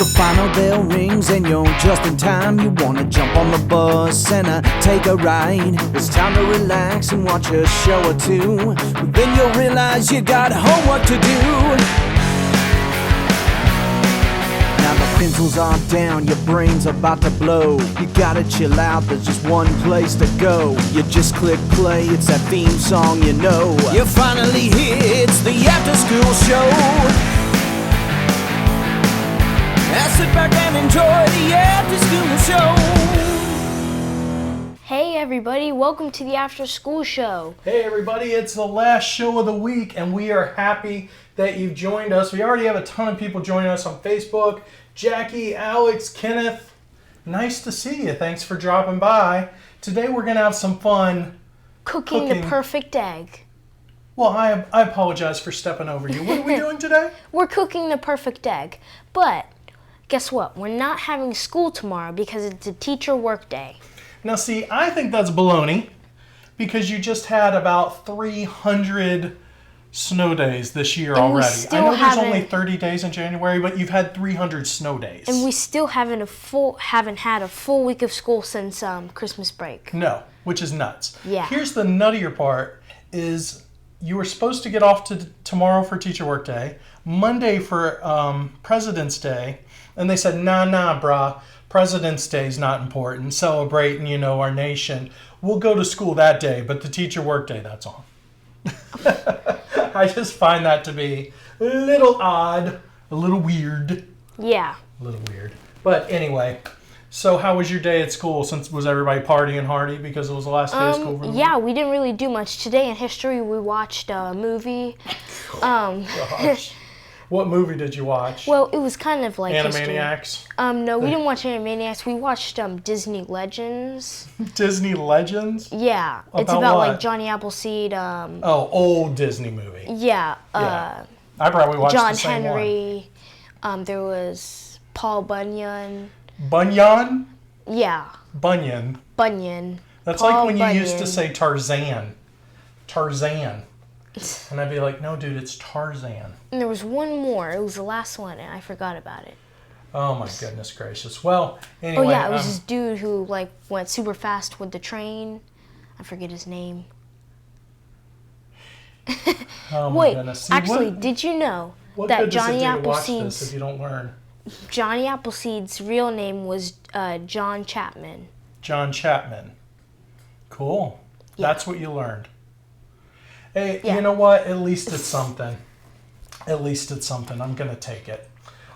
The final bell rings and you're just in time. You wanna jump on the bus and take a ride. It's time to relax and watch a show or two. But then you'll realize you got homework to do. Now the pencils are down, your brain's about to blow. You gotta chill out, there's just one place to go. You just click play, it's that theme song you know. You're finally here, it's the after school show. Now sit back and enjoy the after school show. Hey everybody, welcome to the after school show. Hey everybody, it's the last show of the week and we are happy that you've joined us. We already have a ton of people joining us on Facebook. Jackie, Alex, Kenneth, nice to see you. Thanks for dropping by. Today we're going to have some fun Cooking the perfect egg. Well, I apologize for stepping over you. What are we doing today? We're cooking the perfect egg, but guess what? We're not having school tomorrow because it's a teacher work day. Now see, I think that's baloney because you just had about 300 snow days this year already. I know there's only 30 days in January, but you've had 300 snow days. And we still haven't had a full week of school since Christmas break. No, which is nuts. Yeah. Here's the nuttier part is you were supposed to get off to tomorrow for teacher work day, Monday for President's Day, and they said, nah, brah, President's Day is not important, celebrating, our nation. We'll go to school that day, but the teacher work day, that's on. I just find that to be a little odd, a little weird. Yeah. A little weird. But anyway, so how was your day at school? Was everybody partying hardy because it was the last day of school? Yeah, we didn't really do much. Today in history, we watched a movie. Gosh. What movie did you watch? Well, it was kind of like Animaniacs? No, we didn't watch Animaniacs. We watched Disney Legends. Disney Legends? Yeah. It's About about what? like Johnny Appleseed. Old Disney movie. Yeah. I probably watched John the same Henry. There was Paul Bunyan. Bunyan? Yeah. Bunyan. That's Paul like when Bunyan. you used to say Tarzan. Tarzan. And I'd be like, no, dude, it's Tarzan. And there was one more. It was the last one, and I forgot about it. Oh, my goodness gracious. Well, anyway. Oh, yeah, it was this dude who, went super fast with the train. I forget his name. Oh, my Wait, goodness. See, actually, did you know that Johnny Appleseed's... if you don't learn? Johnny Appleseed's real name was John Chapman. John Chapman. Cool. Yeah. That's what you learned. Hey, Yeah. You know what? At least it's something. At least it's something. I'm going to take it.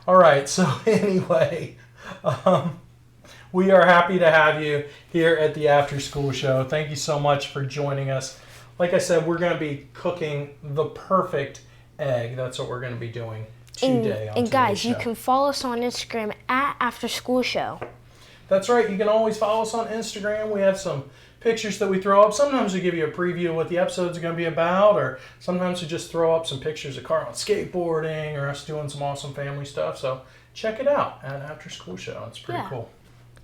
All right. So anyway, we are happy to have you here at the After School Show. Thank you so much for joining us. Like I said, we're going to be cooking the perfect egg. That's what we're going to be doing today. And guys, you can follow us on Instagram at After School Show. That's right. You can always follow us on Instagram. We have some pictures that we throw up. Sometimes we give you a preview of what the episodes are going to be about, or sometimes we just throw up some pictures of Carlin skateboarding or us doing some awesome family stuff. So check it out at After School Show. It's pretty cool.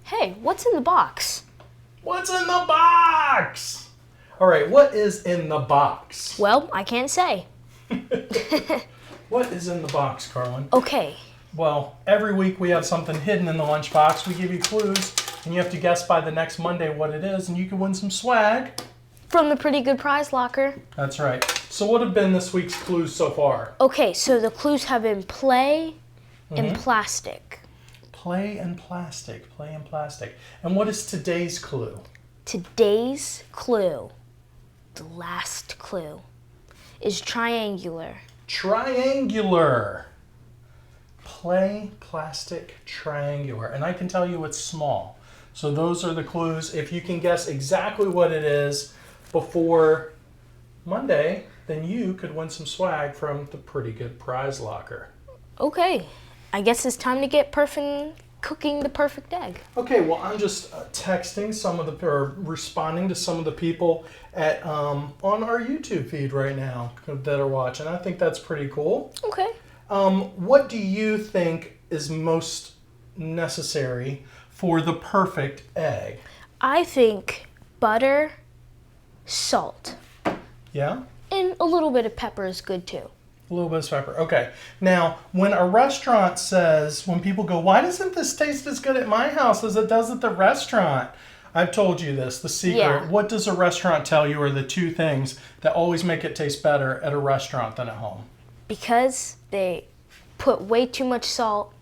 Hey, what's in the box? What's in the box? All right, what is in the box? Well, I can't say. What is in the box, Carlin? Okay. Well, every week we have something hidden in the lunchbox. We give you clues, and you have to guess by the next Monday what it is, and you can win some swag. From the Pretty Good Prize Locker. That's right. So what have been this week's clues so far? Okay, so the clues have been play and plastic. Play and plastic. Play and plastic. And what is today's clue? Today's clue, the last clue, is triangular. Triangular. Play, plastic, triangular. And I can tell you it's small. So those are the clues. If you can guess exactly what it is before Monday, then you could win some swag from the Pretty Good Prize Locker. Okay. I guess it's time to get cooking the perfect egg. Okay, well, I'm just texting or responding to some of the people on our YouTube feed right now that are watching. I think that's pretty cool. Okay. What do you think is most necessary for the perfect egg? I think butter, salt. Yeah? And a little bit of pepper is good too. A A little bit of pepper. Okay. Now, when a restaurant says, when people go, why doesn't this taste as good at my house as it does at the restaurant? I've told you this, the secret. Yeah. What does a restaurant tell you are the two things that always make it taste better at a restaurant than at home? Because they put way too much salt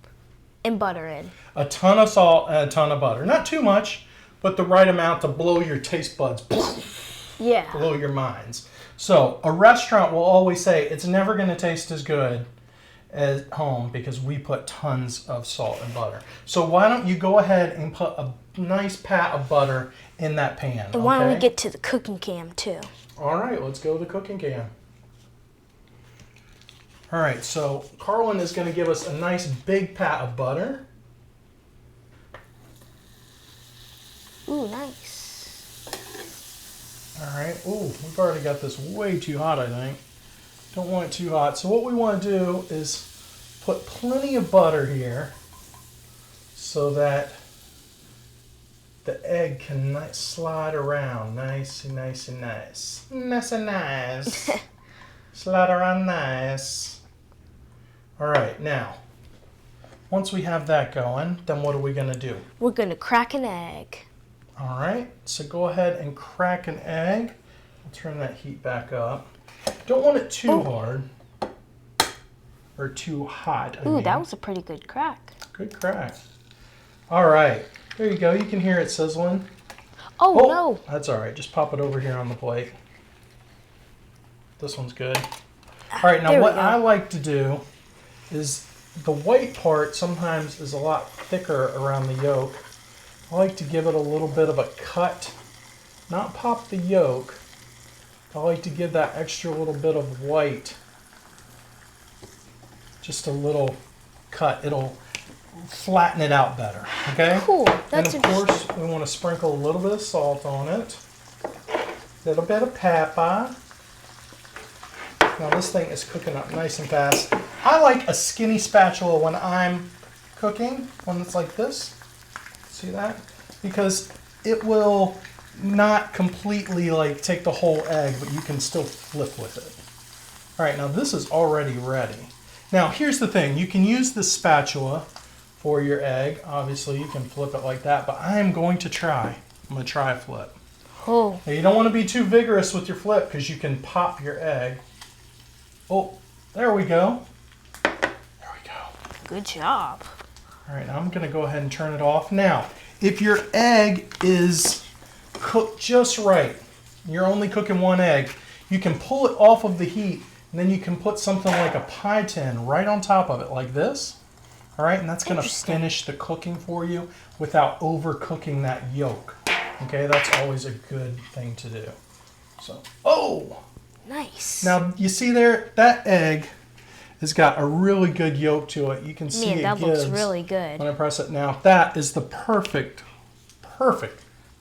and butter in. A ton of salt and a ton of butter. Not too much, but the right amount to blow your taste buds, Yeah. blow your minds. So a restaurant will always say it's never going to taste as good as home because we put tons of salt and butter. So why don't you go ahead and put a nice pat of butter in that pan. And why don't we get to the cooking cam too? All right, let's go to the cooking cam. All right, so Carlin is going to give us a nice big pat of butter. Ooh, nice. All right. Ooh, we've already got this way too hot, I think. Don't want it too hot. So what we want to do is put plenty of butter here so that the egg can slide around nice and nice and nice. Nice and nice. Slide around nice. All right, now, once we have that going, then what are we going to do? We're going to crack an egg. All right, so go ahead and crack an egg. I'll turn that heat back up. Don't want it too hard or too hot. I mean. That was a pretty good crack. Good crack. All right, there you go. You can hear it sizzling. Oh, no. That's all right. Just pop it over here on the plate. This one's good. All right, now what I like to do is the white part sometimes is a lot thicker around the yolk. I like to give it a little bit of a cut, not pop the yolk. I like to give that extra little bit of white just a little cut. It'll flatten it out better, okay? Cool, that's and of course, we want to sprinkle a little bit of salt on it, a little bit of pepper. Now this thing is cooking up nice and fast. I like a skinny spatula when I'm cooking, one that's like this. See that? Because it will not completely like take the whole egg, but you can still flip with it. All right, now this is already ready. Now here's the thing, you can use the spatula for your egg. Obviously you can flip it like that, but I'm going to try a flip. Oh. Now you don't want to be too vigorous with your flip because you can pop your egg. Oh, there we go. There we go. Good job. All right, now I'm going to go ahead and turn it off. Now, if your egg is cooked just right, you're only cooking one egg, you can pull it off of the heat, and then you can put something like a pie tin right on top of it, like this. All right, and that's going to finish the cooking for you without overcooking that yolk. Okay, that's always a good thing to do. So, nice. Now, you see there, that egg has got a really good yolk to it. You can see Man, it that gives looks really good. when I press it now. That is the perfect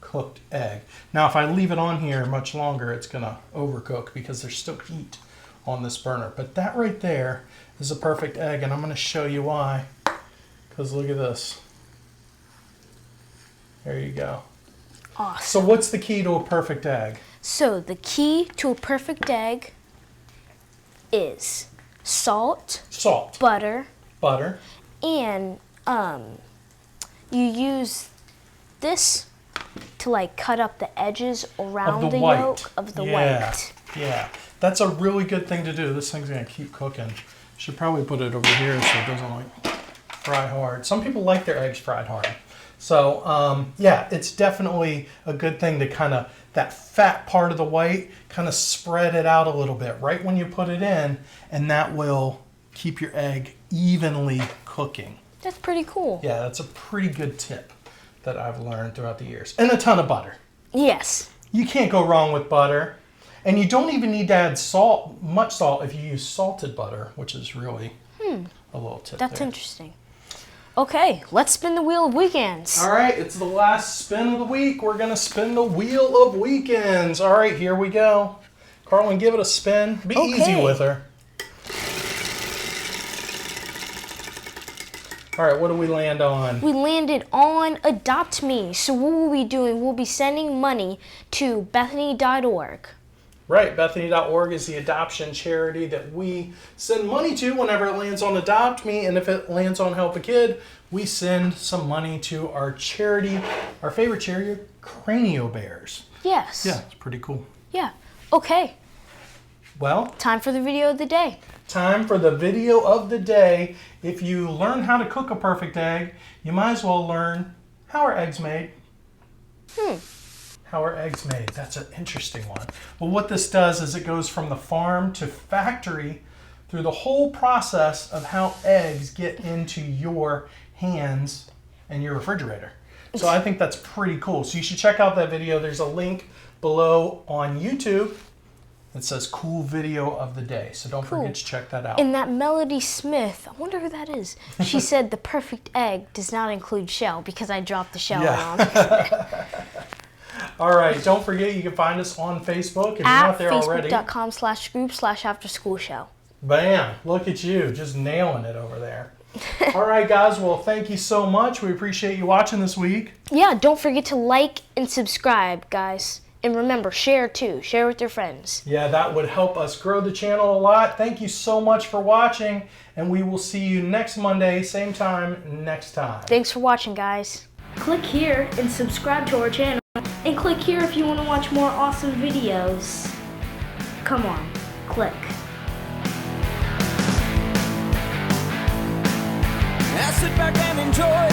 cooked egg. Now, if I leave it on here much longer, it's going to overcook because there's still heat on this burner. But that right there is a perfect egg, and I'm going to show you why. Because look at this. There you go. Awesome. So what's the key to a perfect egg? So the key to a perfect egg is salt, butter, and you use this to like cut up the edges around the yolk of the white. Yeah, that's a really good thing to do. This thing's gonna keep cooking. Should probably put it over here so it doesn't like fry hard. Some people like their eggs fried hard. So yeah, it's definitely a good thing to kind of, that fat part of the white, kind of spread it out a little bit right when you put it in, and that will keep your egg evenly cooking. That's pretty cool. Yeah, that's a pretty good tip that I've learned throughout the years. And a ton of butter. Yes. You can't go wrong with butter. And you don't even need to add salt, much salt, if you use salted butter, which is really a little tip That's there. interesting. Okay, let's spin the wheel of weekends. All right, it's the last spin of the week. We're going to spin the wheel of weekends. All right, here we go. Carlin, give it a spin. Be easy with her. All right, what do we land on? We landed on Adopt Me. So what will we be doing? We'll be sending money to Bethany.org. Right, Bethany.org is the adoption charity that we send money to whenever it lands on Adopt Me, and if it lands on Help a Kid, we send some money to our charity, our favorite charity, Cranio Bears. Yes. Yeah, it's pretty cool. Yeah. Okay. Well, time for the video of the day. Time for the video of the day. If you learn how to cook a perfect egg, you might as well learn how are eggs made. How are eggs made? That's an interesting one. Well, what this does is it goes from the farm to factory through the whole process of how eggs get into your hands and your refrigerator. So I think that's pretty cool. So you should check out that video. There's a link below on YouTube that says cool video of the day. So don't forget to check that out. And that Melody Smith, I wonder who that is. She said the perfect egg does not include shell because I dropped the shell on. All right, don't forget you can find us on Facebook if you're not there already. Facebook.com/group/afterschoolshow. Bam, look at you, just nailing it over there. All right, guys, well, thank you so much. We appreciate you watching this week. Yeah, don't forget to like and subscribe, guys. And remember, share too. Share with your friends. Yeah, that would help us grow the channel a lot. Thank you so much for watching, and we will see you next Monday, same time, next time. Thanks for watching, guys. Click here and subscribe to our channel. And click here if you want to watch more awesome videos. Come on, click. I sit back and enjoy